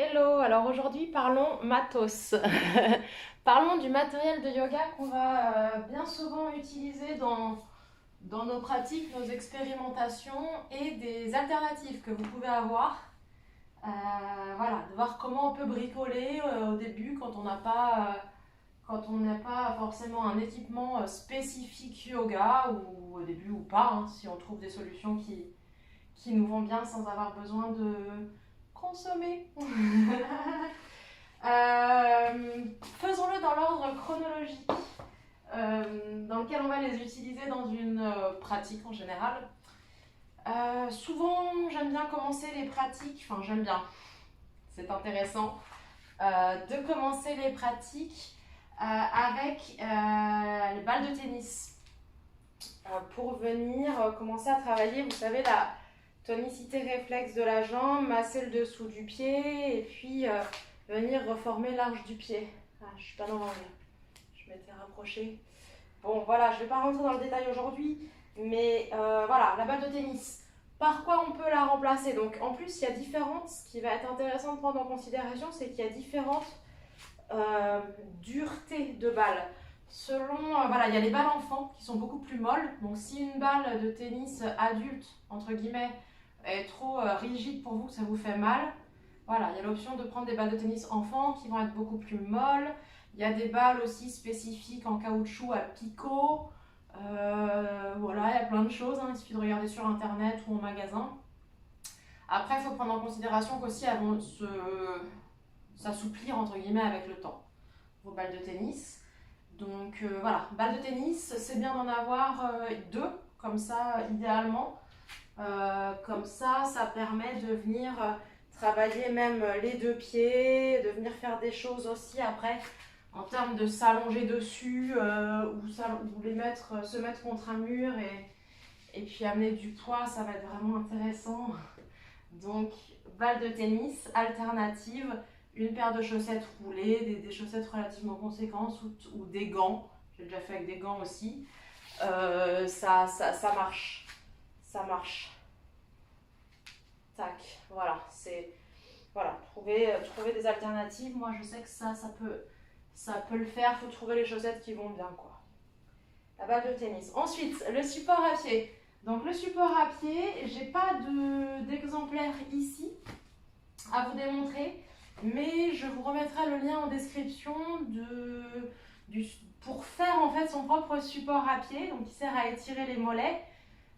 Hello, alors aujourd'hui parlons matos. Parlons du matériel de yoga qu'on va bien souvent utiliser dans nos pratiques, nos expérimentations et des alternatives que vous pouvez avoir. Voilà, de voir comment on peut bricoler au début quand on n'a pas forcément un équipement spécifique yoga ou au début ou pas, hein, si on trouve des solutions qui nous vont bien sans avoir besoin de consommer. Faisons-le dans l'ordre chronologique dans lequel on va les utiliser dans une pratique en général. Souvent, j'aime bien commencer les pratiques, enfin j'aime bien, c'est intéressant, de commencer les pratiques avec les balles de tennis pour venir commencer à travailler, vous savez, la tonicité réflexe de la jambe, masser le dessous du pied et puis venir reformer l'arche du pied. Ah, je suis pas dans l'angle, je m'étais rapprochée. Bon, voilà, je ne vais pas rentrer dans le détail aujourd'hui, mais voilà, la balle de tennis. Par quoi on peut la remplacer? Donc, en plus, il y a différentes, ce qui va être intéressant de prendre en considération, c'est qu'il y a différentes duretés de balles. Selon, voilà, il y a les balles enfants qui sont beaucoup plus molles. Donc, si une balle de tennis adulte, entre guillemets, est trop rigide pour vous, ça vous fait mal, voilà, il y a l'option de prendre des balles de tennis enfants qui vont être beaucoup plus molles. Il y a des balles aussi spécifiques en caoutchouc à picot. Voilà, il y a plein de choses, hein. Il suffit de regarder sur internet ou en magasin. Après, il faut prendre en considération qu'aussi elles vont s'assouplir entre guillemets avec le temps, vos balles de tennis. Donc voilà, balles de tennis, c'est bien d'en avoir deux, comme ça, idéalement. Comme ça permet de venir travailler même les deux pieds, de venir faire des choses aussi après en termes de s'allonger dessus ou se mettre contre un mur et puis amener du poids, ça va être vraiment intéressant. Donc, balle de tennis, alternative, une paire de chaussettes roulées, des chaussettes relativement conséquentes ou des gants. J'ai déjà fait avec des gants aussi. Ça marche. Ça marche. Tac, voilà, voilà, trouver des alternatives. Moi, je sais que ça peut le faire. Il faut trouver les chaussettes qui vont bien, quoi. La balle de tennis. Ensuite, le support à pied. Donc, le support à pied, j'ai pas d'exemplaire ici à vous démontrer, mais je vous remettrai le lien en description pour faire en fait son propre support à pied, donc qui sert à étirer les mollets,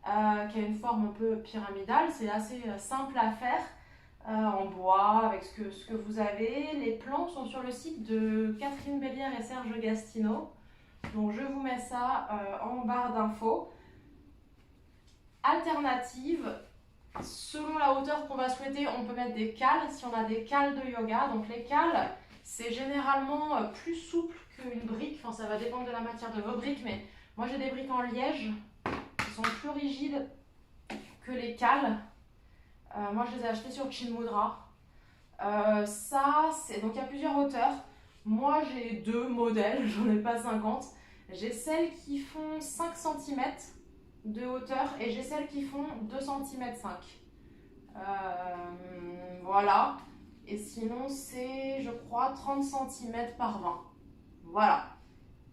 qui a une forme un peu pyramidale. C'est assez simple à faire en bois avec ce que vous avez. Les plans sont sur le site de Catherine Bellière et Serge Gastino, donc je vous mets ça en barre d'infos. Alternative, selon la hauteur qu'on va souhaiter, on peut mettre des cales si on a des cales de yoga. Donc les cales, c'est généralement plus souple qu'une brique, enfin ça va dépendre de la matière de vos briques, mais moi j'ai des briques en liège qui sont plus rigides que les cales. Moi je les ai achetées sur Chinmudra. Donc il y a plusieurs hauteurs. Moi j'ai deux modèles, j'en ai pas 50. J'ai celles qui font 5 cm de hauteur et j'ai celles qui font 2 cm 5. Voilà. Et sinon c'est je crois 30 cm par 20. Voilà.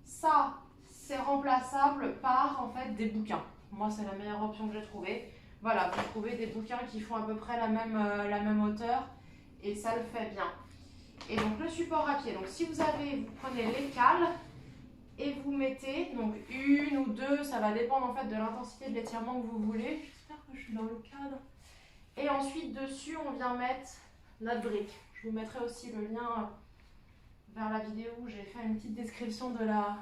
Ça c'est remplaçable par en fait des bouquins. Moi c'est la meilleure option que j'ai trouvée. Voilà, vous trouvez des bouquins qui font à peu près la même hauteur et ça le fait bien. Et donc le support à pied, donc si vous prenez les cales et vous mettez donc une ou deux, ça va dépendre en fait de l'intensité de l'étirement que vous voulez. J'espère que je suis dans le cadre. Et ensuite dessus on vient mettre notre brique. Je vous mettrai aussi le lien vers la vidéo où j'ai fait une petite description de la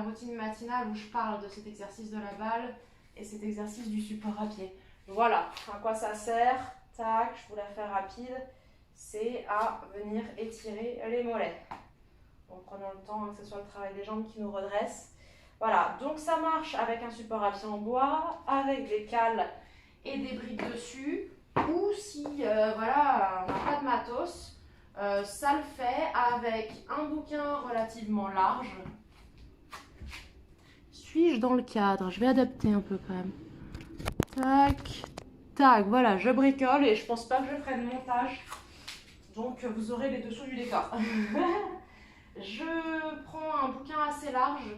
routine matinale où je parle de cet exercice de la balle et cet exercice du support à pied. Voilà à quoi ça sert. Tac, je vous la fais rapide. C'est à venir étirer les mollets. Donc prenons le temps que ce soit le travail des jambes qui nous redresse. Voilà, donc ça marche avec un support à pied en bois, avec des cales et des briques dessus. Ou si voilà, on n'a pas de matos, ça le fait avec un bouquin relativement large. Suis-je dans le cadre? Je vais adapter un peu quand même. Tac, tac, voilà, je bricole et je pense pas que je ferai de montage Donc vous aurez les dessous du décor. Je prends un bouquin assez large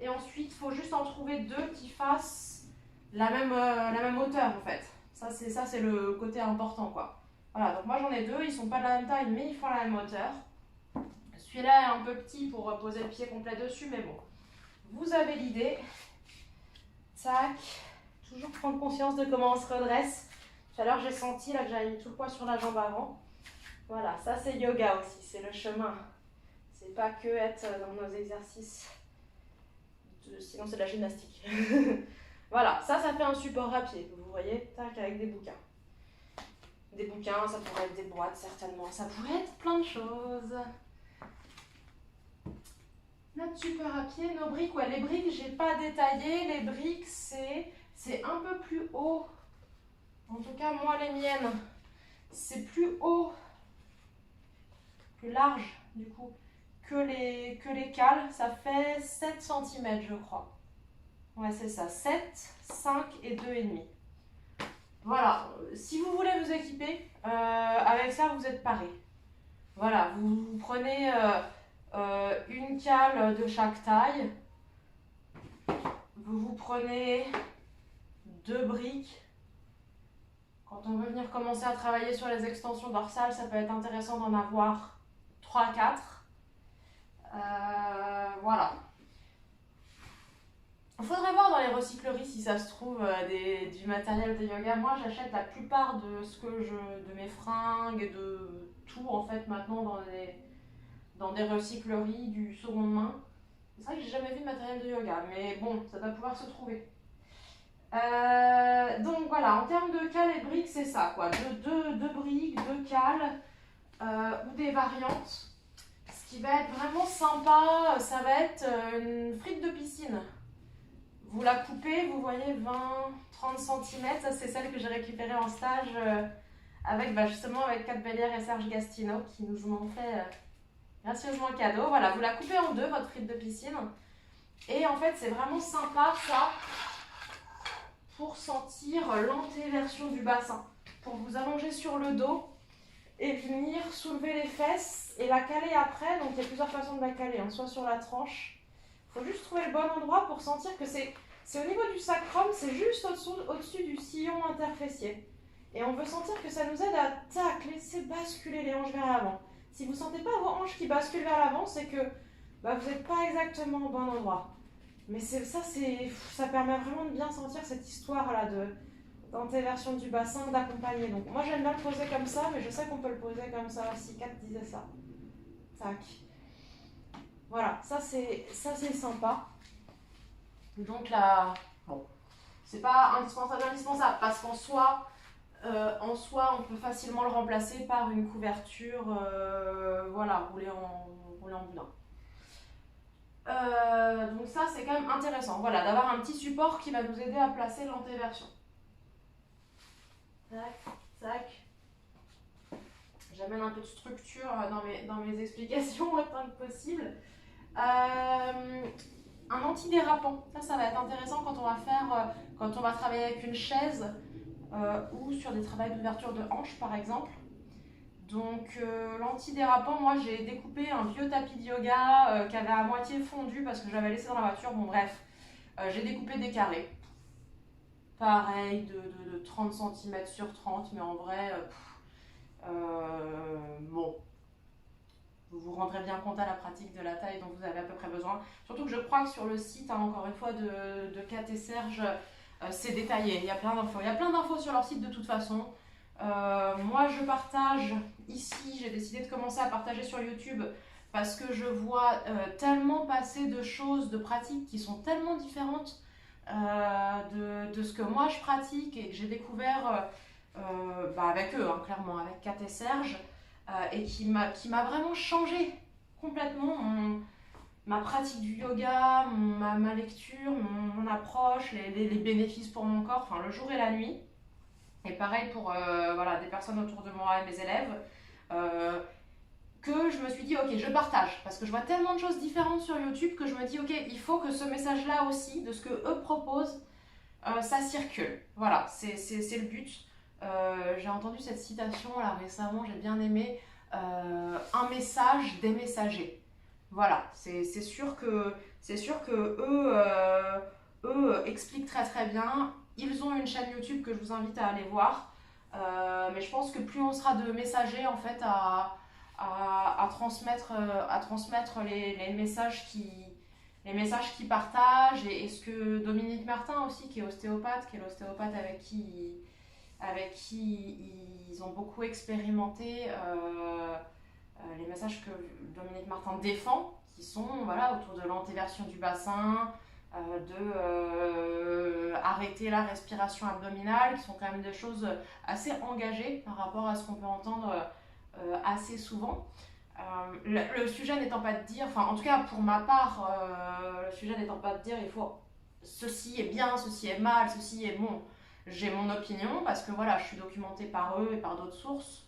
et ensuite il faut juste en trouver deux qui fassent la même hauteur en fait. Ça c'est le côté important quoi. Voilà, donc moi j'en ai deux, ils sont pas de la même taille mais ils font la même hauteur. Celui-là est un peu petit pour poser le pied complet dessus, mais bon, vous avez l'idée. Tac, toujours prendre conscience de comment on se redresse. Tout à l'heure j'ai senti là que j'avais mis tout le poids sur la jambe avant. Voilà, ça c'est yoga aussi, c'est le chemin. C'est pas que être dans nos exercices, sinon c'est de la gymnastique. Voilà, ça fait un support à pied, vous voyez, tac, avec des bouquins. Des bouquins, ça pourrait être des boîtes certainement, ça pourrait être plein de choses. Notre support à pied, nos briques, ouais, les briques, j'ai pas détaillé, les briques c'est un peu plus haut, en tout cas moi les miennes, c'est plus haut, plus large du coup, que les cales, ça fait 7 cm je crois. Ouais c'est ça, 7, 5 et 2,5. Voilà, si vous voulez vous équiper, avec ça vous êtes paré. Voilà, vous prenez une cale de chaque taille, vous prenez 2 briques. Quand on veut venir commencer à travailler sur les extensions dorsales, ça peut être intéressant d'en avoir 3-4. Voilà. Il faudrait voir dans les recycleries si ça se trouve du matériel de yoga. Moi j'achète la plupart de mes fringues, de tout en fait maintenant dans des recycleries du seconde main. C'est vrai que j'ai jamais vu de matériel de yoga, mais bon, ça doit pouvoir se trouver. Donc voilà, en termes de cales et briques, c'est ça quoi. Deux briques, 2 cales ou des variantes. Ce qui va être vraiment sympa, ça va être une frite de piscine. Vous la coupez, vous voyez 20-30 cm, ça c'est celle que j'ai récupérée en stage justement avec Kat Bellière et Serge Gastino qui nous ont fait gracieusement cadeau. Voilà, vous la coupez en deux, votre frite de piscine. Et en fait, c'est vraiment sympa ça pour sentir l'antéversion du bassin. Pour vous allonger sur le dos et venir soulever les fesses et la caler après. Donc il y a plusieurs façons de la caler, hein, soit sur la tranche. Il faut juste trouver le bon endroit pour sentir que c'est au niveau du sacrum, c'est juste au-dessus du sillon interfessier. Et on veut sentir que ça nous aide à laisser basculer les hanches vers l'avant. Si vous ne sentez pas vos hanches qui basculent vers l'avant, c'est que vous n'êtes pas exactement au bon endroit. Mais ça permet vraiment de bien sentir cette histoire-là d'antéversion du bassin, d'accompagner. Donc moi j'aime bien le poser comme ça, mais je sais qu'on peut le poser comme ça aussi. Kat disait ça. Tac. Voilà, ça c'est sympa. Donc là, bon, c'est pas indispensable parce qu'en soi, on peut facilement le remplacer par une couverture, voilà, roulée en boudin. Donc ça c'est quand même intéressant, voilà, d'avoir un petit support qui va nous aider à placer l'antéversion. Tac, tac. J'amène un peu de structure dans mes explications autant que possible. Un antidérapant, ça va être intéressant quand on va travailler avec une chaise ou sur des travails d'ouverture de hanche par exemple. Donc l'antidérapant, moi j'ai découpé un vieux tapis de yoga qui avait à moitié fondu parce que j'avais laissé dans la voiture. Bon bref, j'ai découpé des carrés. Pareil, de 30 cm sur 30, mais en vrai, bon, vous vous rendrez bien compte à la pratique de la taille dont vous avez à peu près besoin. Surtout que je crois que sur le site, hein, encore une fois, de Kat et Serge, c'est détaillé. Il y a plein d'infos. Il y a plein d'infos sur leur site de toute façon. Moi, je partage ici. J'ai décidé de commencer à partager sur YouTube parce que je vois tellement passer de choses, de pratiques qui sont tellement différentes de ce que moi je pratique et que j'ai découvert avec eux, hein, clairement, avec Kat et Serge. Et qui m'a vraiment changé complètement ma pratique du yoga, ma lecture, mon approche, les bénéfices pour mon corps, enfin le jour et la nuit. Et pareil pour des personnes autour de moi et mes élèves, que je me suis dit ok, je partage parce que je vois tellement de choses différentes sur YouTube que je me dis ok, il faut que ce message-là aussi, de ce que eux proposent, ça circule. Voilà, c'est le but. J'ai entendu cette citation là récemment, j'ai bien aimé. un message des messagers. Voilà, c'est sûr que, eux expliquent très très bien. Ils ont une chaîne YouTube que je vous invite à aller voir. Mais je pense que plus on sera de messagers en fait à transmettre les messages qu'ils partagent et ce que Dominique Martin aussi, qui est l'ostéopathe avec qui ils ont beaucoup expérimenté les messages que Dominique Martin défend, qui sont voilà, autour de l'antéversion du bassin, arrêter la respiration abdominale, qui sont quand même des choses assez engagées par rapport à ce qu'on peut entendre assez souvent. Le sujet n'étant pas de dire, enfin en tout cas pour ma part, le sujet n'étant pas de dire il faut ceci est bien, ceci est mal, ceci est bon. J'ai mon opinion parce que voilà, je suis documentée par eux et par d'autres sources.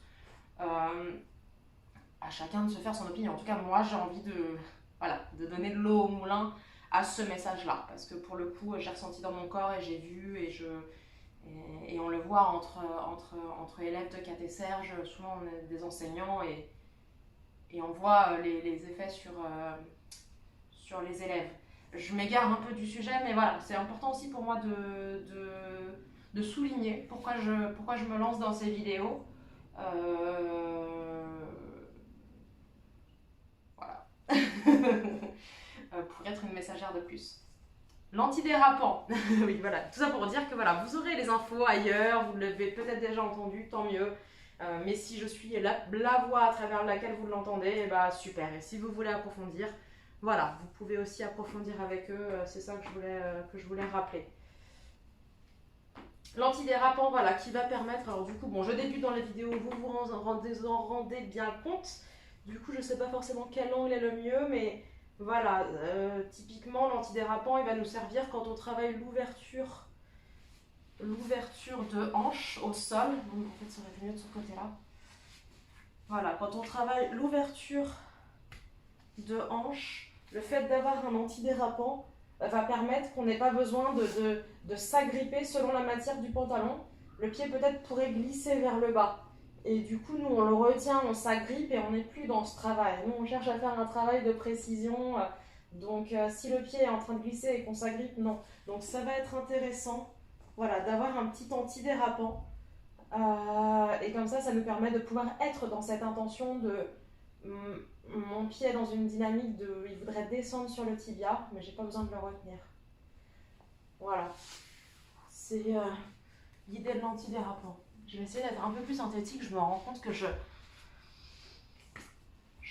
À chacun de se faire son opinion. En tout cas, moi, j'ai envie de donner de l'eau au moulin à ce message-là. Parce que pour le coup, j'ai ressenti dans mon corps et j'ai vu et on le voit entre élèves de Cat et Serge. Souvent, on est des enseignants et on voit les effets sur les élèves. Je m'égare un peu du sujet, mais voilà, c'est important aussi pour moi de souligner pourquoi je me lance dans ces vidéos. Voilà. Pour être une messagère de plus. L'antidérapant. Oui, voilà. Tout ça pour dire que voilà, vous aurez les infos ailleurs, vous l'avez peut-être déjà entendu, tant mieux. Mais si je suis la voix à travers laquelle vous l'entendez, et bah super. Et si vous voulez approfondir, voilà, vous pouvez aussi approfondir avec eux. C'est ça que je voulais rappeler. L'antidérapant, voilà, qui va permettre. Alors du coup, bon, je débute dans la vidéo, vous en rendez bien compte. Du coup, je ne sais pas forcément quel angle est le mieux, mais voilà, typiquement, l'antidérapant, il va nous servir quand on travaille l'ouverture de hanche au sol. Donc, en fait, ça aurait été mieux de ce côté-là. Voilà, quand on travaille l'ouverture de hanche, le fait d'avoir un antidérapant va permettre qu'on n'ait pas besoin de s'agripper selon la matière du pantalon. Le pied peut-être pourrait glisser vers le bas. Et du coup, nous, on le retient, on s'agrippe et on n'est plus dans ce travail. Nous, on cherche à faire un travail de précision. Donc, si le pied est en train de glisser et qu'on s'agrippe, non. Donc, ça va être intéressant, voilà, d'avoir un petit antidérapant. Et comme ça nous permet de pouvoir être dans cette intention de mon pied est dans une dynamique de il voudrait descendre sur le tibia, mais j'ai pas besoin de le retenir. Voilà. C'est l'idée de l'antidérapant. Je vais essayer d'être un peu plus synthétique, je me rends compte que je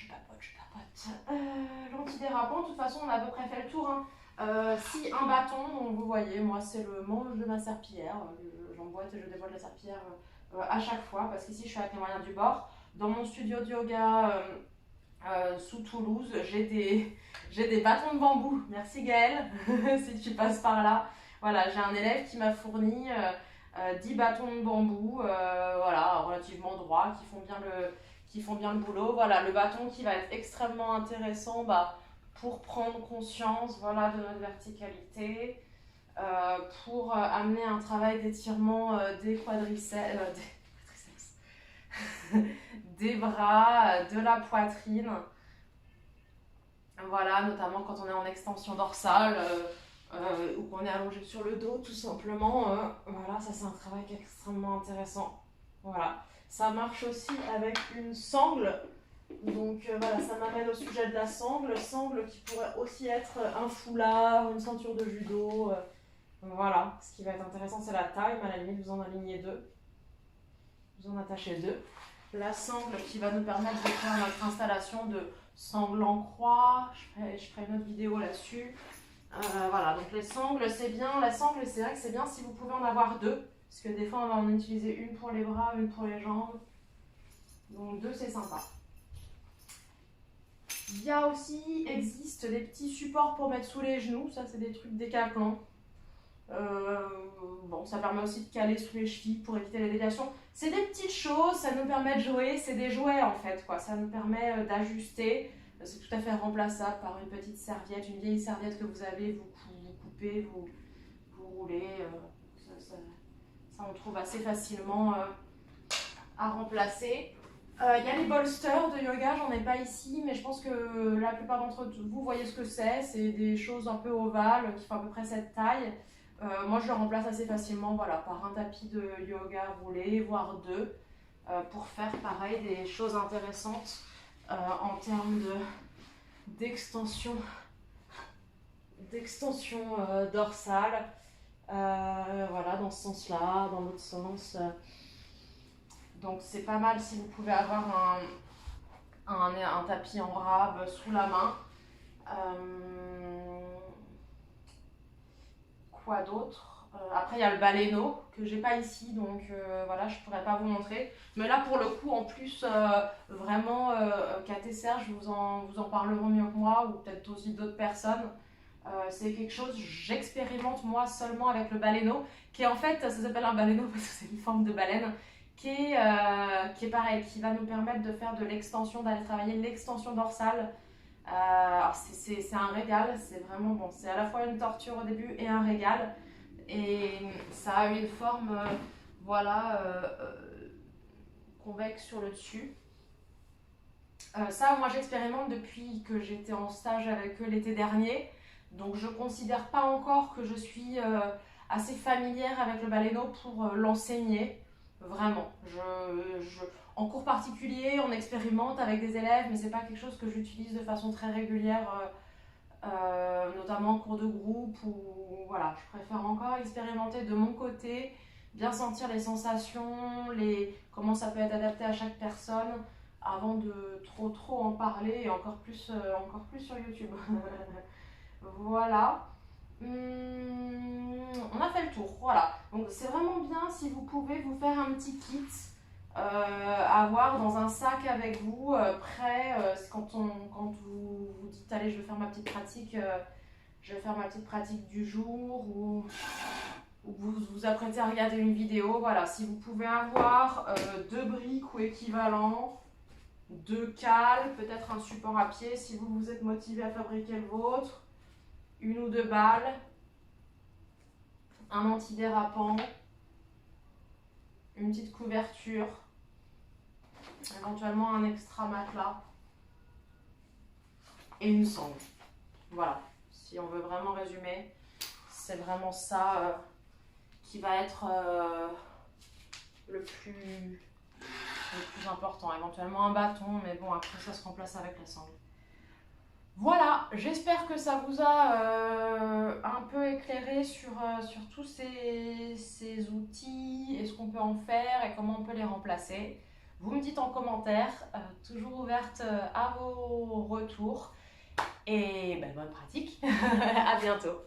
papote. L'antidérapant, de toute façon, on a à peu près fait le tour. Hein. Si un bâton, donc vous voyez, moi c'est le manche de ma serpillière. J'emboîte et je dévoile la serpillière à chaque fois, parce qu'ici je suis avec les moyens du bord. Dans mon studio de yoga sous Toulouse, j'ai des bâtons de bambou. Merci Gaëlle, si tu passes par là. Voilà, j'ai un élève qui m'a fourni 10 bâtons de bambou, voilà, relativement droits, qui font bien le boulot. Voilà, le bâton qui va être extrêmement intéressant pour prendre conscience voilà, de notre verticalité, pour amener un travail d'étirement des quadriceps, des bras, de la poitrine. Voilà, notamment quand on est en extension dorsale ou qu'on est allongé sur le dos, tout simplement. Voilà, ça c'est un travail qui est extrêmement intéressant. Voilà. Ça marche aussi avec une sangle. Donc voilà, ça m'amène au sujet de la sangle. Sangle qui pourrait aussi être un foulard, une ceinture de judo. Voilà, ce qui va être intéressant, c'est la taille, mais à la limite, vous en alignez deux. Vous en attachez deux. La sangle qui va nous permettre de faire notre installation de sangle en croix. Je ferai une autre vidéo là-dessus. Voilà, donc les sangles, c'est bien. La sangle, c'est vrai que c'est bien si vous pouvez en avoir deux. Parce que des fois, on va en utiliser une pour les bras, une pour les jambes. Donc deux, c'est sympa. Il y a aussi, existe des petits supports pour mettre sous les genoux. Ça, c'est des trucs Décathlon. Bon, ça permet aussi de caler sous les chevilles pour éviter les déviations. C'est des petites choses, ça nous permet de jouer. C'est des jouets en fait, quoi. Ça nous permet d'ajuster. C'est tout à fait remplaçable par une petite serviette, une vieille serviette que vous avez. Vous coupez, vous roulez. Ça, on trouve assez facilement à remplacer. Il y a les bolsters de yoga, j'en ai pas ici, mais je pense que la plupart d'entre vous voyez ce que c'est. C'est des choses un peu ovales qui font à peu près cette taille. Moi, je le remplace assez facilement, voilà, par un tapis de yoga roulé, voire deux, pour faire pareil des choses intéressantes en termes d'extension dorsale. Voilà, dans ce sens-là, dans l'autre sens. Donc c'est pas mal si vous pouvez avoir un tapis en rab sous la main. Quoi d'autre? Après il y a le baleineau que j'ai pas ici, donc voilà, je pourrais pas vous montrer. Mais là pour le coup, en plus, vraiment, Kat et Serge vous en parleront mieux que moi, ou peut-être aussi d'autres personnes. C'est quelque chose, j'expérimente moi seulement avec le baleineau, qui est en fait, ça s'appelle un baleineau parce que c'est une forme de baleine, qui est pareil, qui va nous permettre de faire de l'extension, d'aller travailler l'extension dorsale. Alors c'est un régal, c'est vraiment bon, c'est à la fois une torture au début et un régal, et ça a une forme, voilà, convexe sur le dessus. Ça, moi j'expérimente depuis que j'étais en stage avec eux l'été dernier, donc je ne considère pas encore que je suis assez familière avec le baleineau pour l'enseigner, vraiment. En cours particulier, on expérimente avec des élèves, mais c'est pas quelque chose que j'utilise de façon très régulière, notamment en cours de groupe, ou voilà, je préfère encore expérimenter de mon côté, bien sentir les sensations, comment ça peut être adapté à chaque personne, avant de trop en parler, et encore plus sur YouTube. Voilà. On a fait le tour, voilà. Donc c'est vraiment bien si vous pouvez vous faire un petit kit, avoir dans un sac avec vous, prêt, quand vous vous dites allez, je vais faire ma petite pratique, du jour, ou vous vous apprêtez à regarder une vidéo. Voilà, si vous pouvez avoir 2 briques ou équivalent, 2 cales, peut-être un support à pied si vous êtes motivé à fabriquer le vôtre, 1 ou 2 balles, un antidérapant, une petite couverture, éventuellement un extra matelas et une sangle. Voilà, si on veut vraiment résumer, c'est vraiment ça qui va être le plus important. Éventuellement un bâton, mais bon, après ça se remplace avec la sangle. Voilà, j'espère que ça vous a un peu éclairé sur tous ces outils et ce qu'on peut en faire et comment on peut les remplacer. Vous me dites en commentaire, toujours ouverte à vos retours, et bonne pratique. À bientôt.